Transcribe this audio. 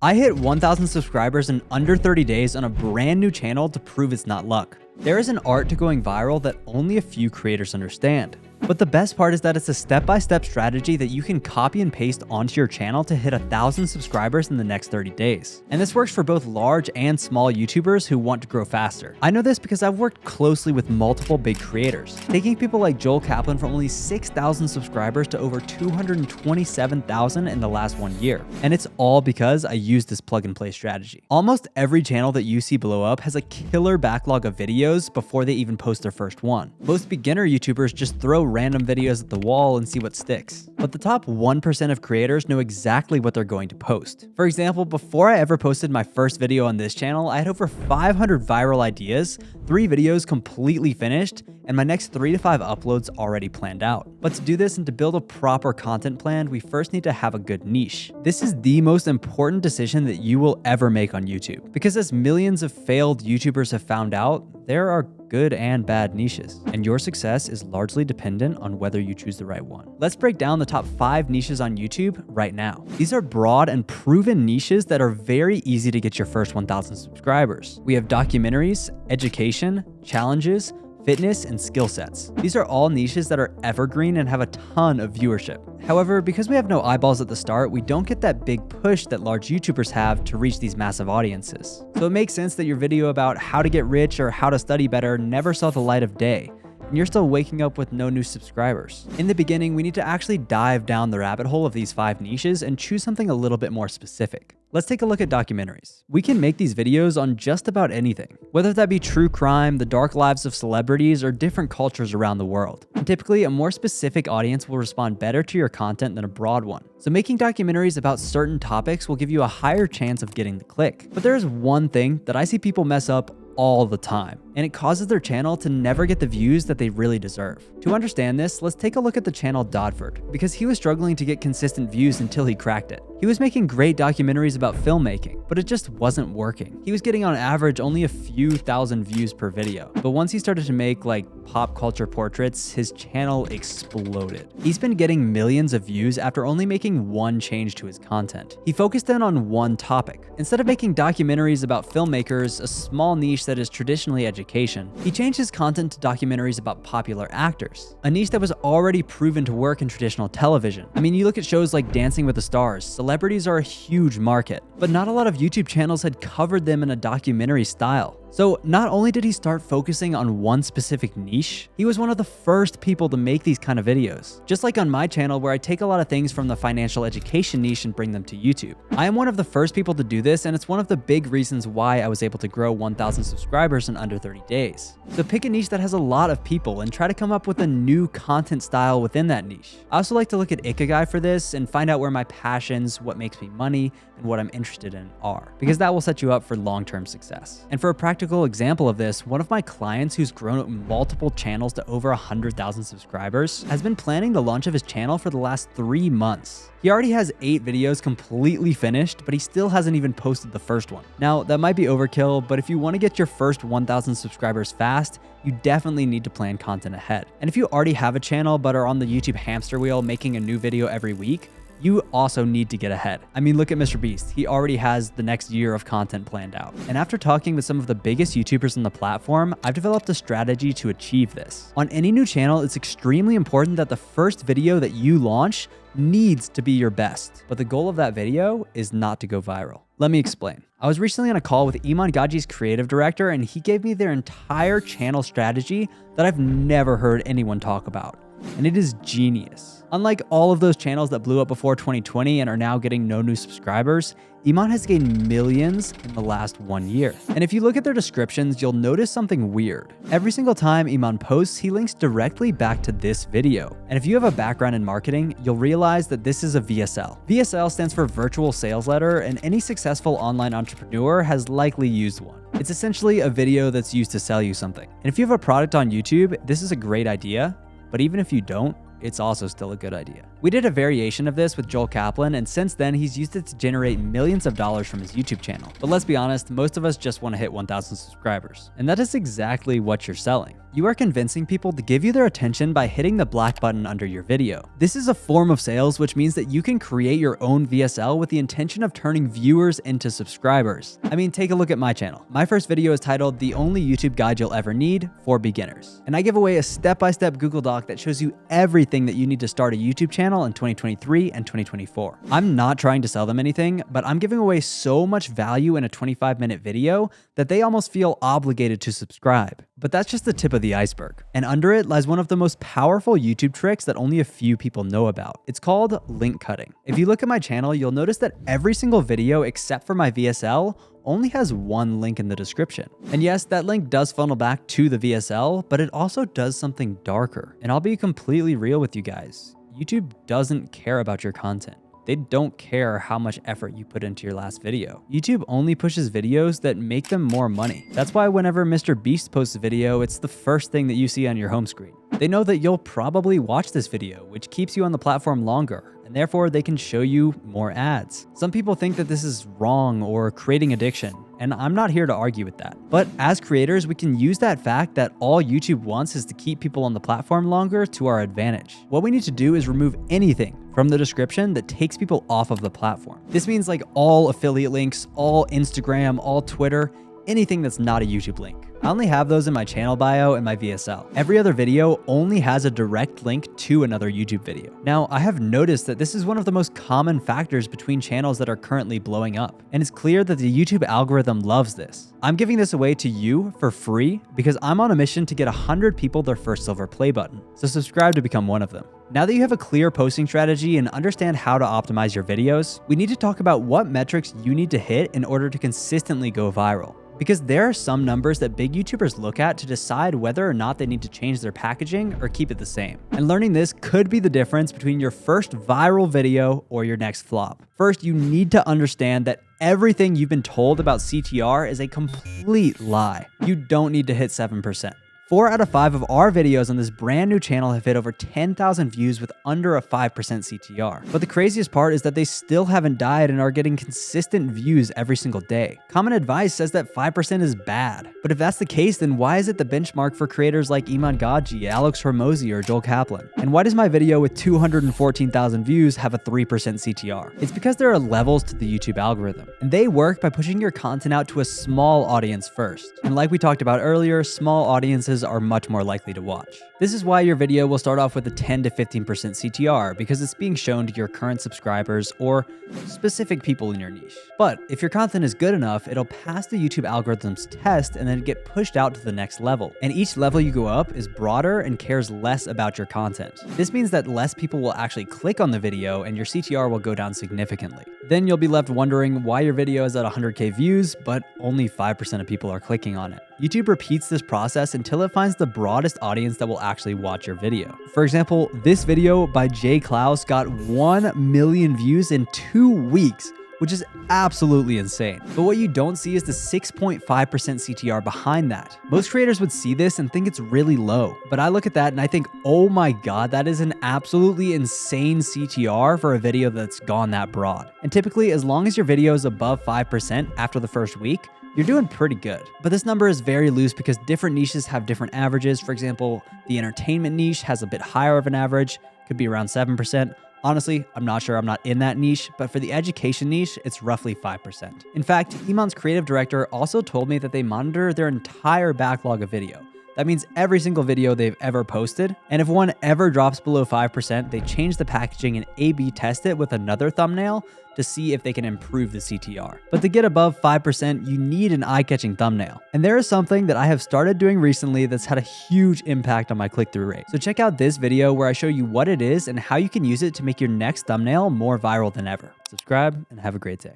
I hit 1,000 subscribers in under 30 days on a brand new channel to prove it's not luck. There is an art to going viral that only a few creators understand. But the best part is that it's a step-by-step strategy that you can copy and paste onto your channel to hit 1,000 subscribers in the next 30 days. And this works for both large and small YouTubers who want to grow faster. I know this because I've worked closely with multiple big creators, taking people like Joel Kaplan from only 6,000 subscribers to over 227,000 in the last 1 year. And it's all because I used this plug-and-play strategy. Almost every channel that you see blow up has a killer backlog of videos before they even post their first one. Most beginner YouTubers just throw random videos at the wall and see what sticks. But the top 1% of creators know exactly what they're going to post. For example, before I ever posted my first video on this channel, I had over 500 viral ideas, 3 videos completely finished, and my next 3 to 5 uploads already planned out. But to do this and to build a proper content plan, we first need to have a good niche. This is the most important decision that you will ever make on YouTube, because as millions of failed YouTubers have found out, there are good and bad niches, and your success is largely dependent on whether you choose the right one. Let's break down the top 5 niches on YouTube right now. These are broad and proven niches that are very easy to get your first 1,000 subscribers. We have documentaries, education, challenges, fitness, and skill sets. These are all niches that are evergreen and have a ton of viewership. However, because we have no eyeballs at the start, we don't get that big push that large YouTubers have to reach these massive audiences. So it makes sense that your video about how to get rich or how to study better never saw the light of day, and you're still waking up with no new subscribers. In the beginning, we need to actually dive down the rabbit hole of these 5 niches and choose something a little bit more specific. Let's take a look at documentaries. We can make these videos on just about anything, whether that be true crime, the dark lives of celebrities, or different cultures around the world. And typically, a more specific audience will respond better to your content than a broad one. So making documentaries about certain topics will give you a higher chance of getting the click. But there is one thing that I see people mess up all the time, and it causes their channel to never get the views that they really deserve. To understand this, let's take a look at the channel Dodford, because he was struggling to get consistent views until he cracked it. He was making great documentaries about filmmaking, but it just wasn't working. He was getting on average only a few thousand views per video. But once he started to make like pop culture portraits, his channel exploded. He's been getting millions of views after only making one change to his content. He focused in on one topic. Instead of making documentaries about filmmakers, a small niche that is traditionally education, he changed his content to documentaries about popular actors, a niche that was already proven to work in traditional television. I mean, you look at shows like Dancing with the Stars, celebrities are a huge market, but not a lot of YouTube channels had covered them in a documentary style. So not only did he start focusing on one specific niche, he was one of the first people to make these kind of videos. Just like on my channel, where I take a lot of things from the financial education niche and bring them to YouTube. I am one of the first people to do this, and it's one of the big reasons why I was able to grow 1,000 subscribers in under 30 days. So pick a niche that has a lot of people and try to come up with a new content style within that niche. I also like to look at Ikigai for this and find out where my passions, what makes me money, and what I'm interested in are, because that will set you up for long-term success. And for a practical example of this, one of my clients who's grown multiple channels to over 100,000 subscribers has been planning the launch of his channel for the last 3 months. He already has 8 videos completely finished, but he still hasn't even posted the first one. Now, that might be overkill, but if you want to get your first 1,000 subscribers fast, you definitely need to plan content ahead. And if you already have a channel but are on the YouTube hamster wheel making a new video every week, you also need to get ahead. I mean, look at Mr. Beast. He already has the next year of content planned out. And after talking with some of the biggest YouTubers on the platform, I've developed a strategy to achieve this. On any new channel, it's extremely important that the first video that you launch needs to be your best. But the goal of that video is not to go viral. Let me explain. I was recently on a call with Iman Gaji's creative director, and he gave me their entire channel strategy that I've never heard anyone talk about. And it is genius. Unlike all of those channels that blew up before 2020 and are now getting no new subscribers, Iman has gained millions in the last 1 year. And if you look at their descriptions, you'll notice something weird. Every single time Iman posts, he links directly back to this video. And if you have a background in marketing, you'll realize that this is a VSL. VSL stands for Virtual Sales Letter, and any successful online entrepreneur has likely used one. It's essentially a video that's used to sell you something. And if you have a product on YouTube, this is a great idea. But even if you don't, it's also still a good idea. We did a variation of this with Joel Kaplan, and since then he's used it to generate millions of dollars from his YouTube channel. But let's be honest, most of us just want to hit 1,000 subscribers. And that is exactly what you're selling. You are convincing people to give you their attention by hitting the black button under your video. This is a form of sales, which means that you can create your own VSL with the intention of turning viewers into subscribers. I mean, take a look at my channel. My first video is titled "The Only YouTube Guide You'll Ever Need for Beginners." And I give away a step-by-step Google Doc that shows you everything that you need to start a YouTube channel in 2023 and 2024. I'm not trying to sell them anything, but I'm giving away so much value in a 25-minute video that they almost feel obligated to subscribe. But that's just the tip of the iceberg. And under it lies one of the most powerful YouTube tricks that only a few people know about. It's called link cutting. If you look at my channel, you'll notice that every single video except for my VSL only has one link in the description. And yes, that link does funnel back to the VSL, but it also does something darker. And I'll be completely real with you guys. YouTube doesn't care about your content. They don't care how much effort you put into your last video. YouTube only pushes videos that make them more money. That's why whenever Mr. Beast posts a video, it's the first thing that you see on your home screen. They know that you'll probably watch this video, which keeps you on the platform longer, and therefore they can show you more ads. Some people think that this is wrong or creating addiction, and I'm not here to argue with that. But as creators, we can use that fact that all YouTube wants is to keep people on the platform longer to our advantage. What we need to do is remove anything from the description that takes people off of the platform. This means like all affiliate links, all Instagram, all Twitter, anything that's not a YouTube link. I only have those in my channel bio and my VSL. Every other video only has a direct link to another YouTube video. Now, I have noticed that this is one of the most common factors between channels that are currently blowing up, and it's clear that the YouTube algorithm loves this. I'm giving this away to you for free because I'm on a mission to get 100 people their first silver play button, so subscribe to become one of them. Now that you have a clear posting strategy and understand how to optimize your videos, we need to talk about what metrics you need to hit in order to consistently go viral. Because there are some numbers that big YouTubers look at to decide whether or not they need to change their packaging or keep it the same. And learning this could be the difference between your first viral video or your next flop. First, you need to understand that everything you've been told about CTR is a complete lie. You don't need to hit 7%. 4 out of 5 of our videos on this brand new channel have hit over 10,000 views with under a 5% CTR. But the craziest part is that they still haven't died and are getting consistent views every single day. Common advice says that 5% is bad. But if that's the case, then why is it the benchmark for creators like Iman Gaji, Alex Hormozi, or Joel Kaplan? And why does my video with 214,000 views have a 3% CTR? It's because there are levels to the YouTube algorithm, and they work by pushing your content out to a small audience first. And like we talked about earlier, small audiences are much more likely to watch. This is why your video will start off with a 10 to 15% CTR, because it's being shown to your current subscribers or specific people in your niche. But if your content is good enough, it'll pass the YouTube algorithm's test and then get pushed out to the next level. And each level you go up is broader and cares less about your content. This means that less people will actually click on the video and your CTR will go down significantly. Then you'll be left wondering why your video is at 100K views, but only 5% of people are clicking on it. YouTube repeats this process until it finds the broadest audience that will actually watch your video. For example, this video by Jay Klaus got 1 million views in 2 weeks, which is absolutely insane. But what you don't see is the 6.5% CTR behind that. Most creators would see this and think it's really low, but I look at that and I think, oh my god, that is an absolutely insane CTR for a video that's gone that broad. And typically, as long as your video is above 5% after the first week, you're doing pretty good. But this number is very loose because different niches have different averages. For example, the entertainment niche has a bit higher of an average, could be around 7%. Honestly, I'm not sure, I'm not in that niche, but for the education niche, it's roughly 5%. In fact, Iman's creative director also told me that they monitor their entire backlog of video. That means every single video they've ever posted, and if one ever drops below 5%, they change the packaging and A/B test it with another thumbnail to see if they can improve the CTR. But to get above 5%, you need an eye-catching thumbnail. And there is something that I have started doing recently that's had a huge impact on my click-through rate. So check out this video where I show you what it is and how you can use it to make your next thumbnail more viral than ever. Subscribe and have a great day.